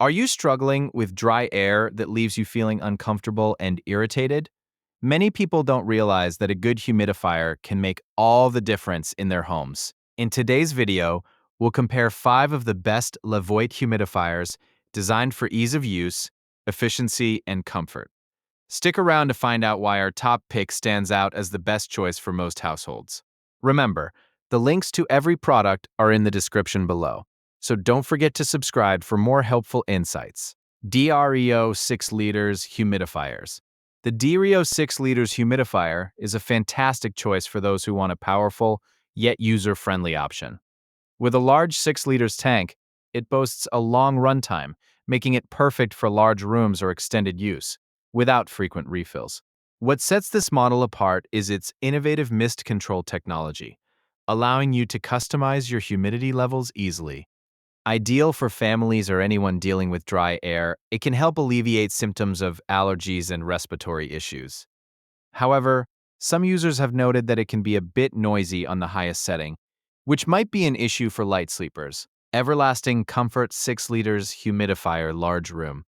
Are you struggling with dry air that leaves you feeling uncomfortable and irritated? Many people don't realize that a good humidifier can make all the difference in their homes. In today's video, we'll compare 5 of the best LEVOIT humidifiers designed for ease of use, efficiency, and comfort. Stick around to find out why our top pick stands out as the best choice for most households. Remember, the links to every product are in the description below, so don't forget to subscribe for more helpful insights. DREO 6 liters humidifiers. The DREO 6 liters humidifier is a fantastic choice for those who want a powerful, yet user-friendly option. With a large 6 liters tank, it boasts a long runtime, making it perfect for large rooms or extended use, without frequent refills. What sets this model apart is its innovative mist control technology, allowing you to customize your humidity levels easily. Ideal for families or anyone dealing with dry air, it can help alleviate symptoms of allergies and respiratory issues. However, some users have noted that it can be a bit noisy on the highest setting, which might be an issue for light sleepers. Everlasting Comfort 6 liters Humidifier Large Room.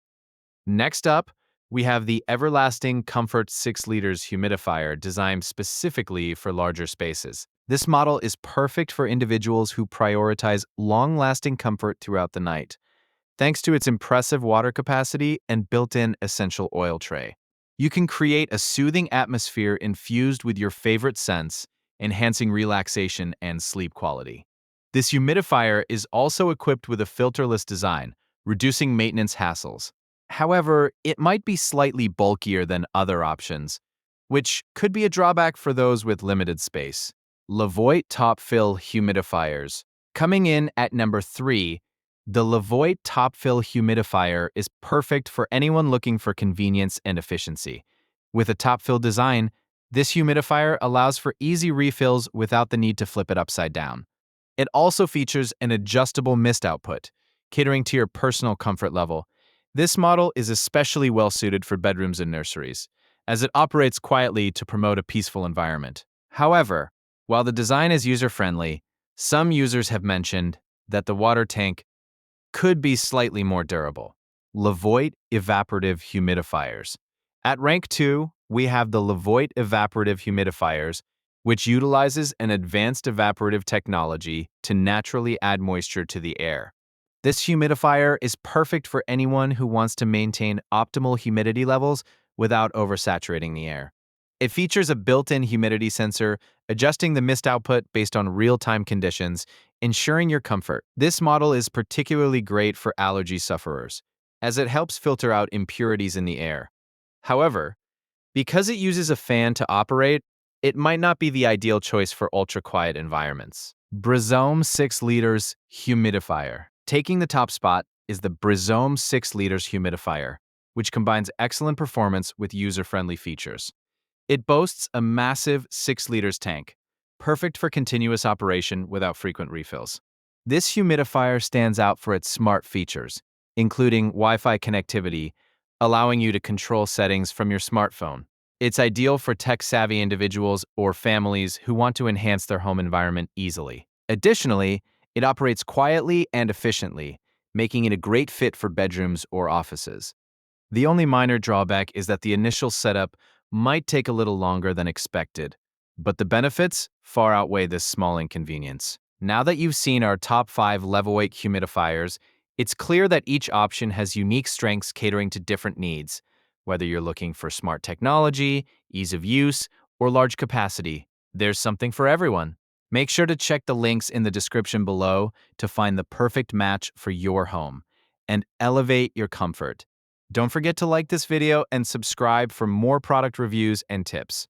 Next up, we have the Everlasting Comfort 6 liters humidifier designed specifically for larger spaces. This model is perfect for individuals who prioritize long-lasting comfort throughout the night, thanks to its impressive water capacity and built-in essential oil tray. You can create a soothing atmosphere infused with your favorite scents, enhancing relaxation and sleep quality. This humidifier is also equipped with a filterless design, reducing maintenance hassles. However, it might be slightly bulkier than other options, which could be a drawback for those with limited space. LEVOIT Top Fill Humidifiers. Coming in at number 3, the LEVOIT Top Fill Humidifier is perfect for anyone looking for convenience and efficiency. With a top fill design, this humidifier allows for easy refills without the need to flip it upside down. It also features an adjustable mist output, catering to your personal comfort level. This model is especially well suited for bedrooms and nurseries, as it operates quietly to promote a peaceful environment. However, while the design is user-friendly, some users have mentioned that the water tank could be slightly more durable. LEVOIT Evaporative Humidifiers. At rank 2, we have the LEVOIT Evaporative Humidifiers, which utilizes an advanced evaporative technology to naturally add moisture to the air. This humidifier is perfect for anyone who wants to maintain optimal humidity levels without oversaturating the air. It features a built-in humidity sensor, adjusting the mist output based on real-time conditions, ensuring your comfort. This model is particularly great for allergy sufferers, as it helps filter out impurities in the air. However, because it uses a fan to operate, it might not be the ideal choice for ultra-quiet environments. BREEZOME 6 liters Humidifier. Taking the top spot is the BREEZOME 6 liters humidifier, which combines excellent performance with user-friendly features. It boasts a massive 6 liters tank, perfect for continuous operation without frequent refills. This humidifier stands out for its smart features, including Wi-Fi connectivity, allowing you to control settings from your smartphone. It's ideal for tech-savvy individuals or families who want to enhance their home environment easily. Additionally, it operates quietly and efficiently, making it a great fit for bedrooms or offices. The only minor drawback is that the initial setup might take a little longer than expected, but the benefits far outweigh this small inconvenience. Now that you've seen our top 5 LEVOIT humidifiers, it's clear that each option has unique strengths catering to different needs. Whether you're looking for smart technology, ease of use, or large capacity, there's something for everyone. Make sure to check the links in the description below to find the perfect match for your home and elevate your comfort. Don't forget to like this video and subscribe for more product reviews and tips.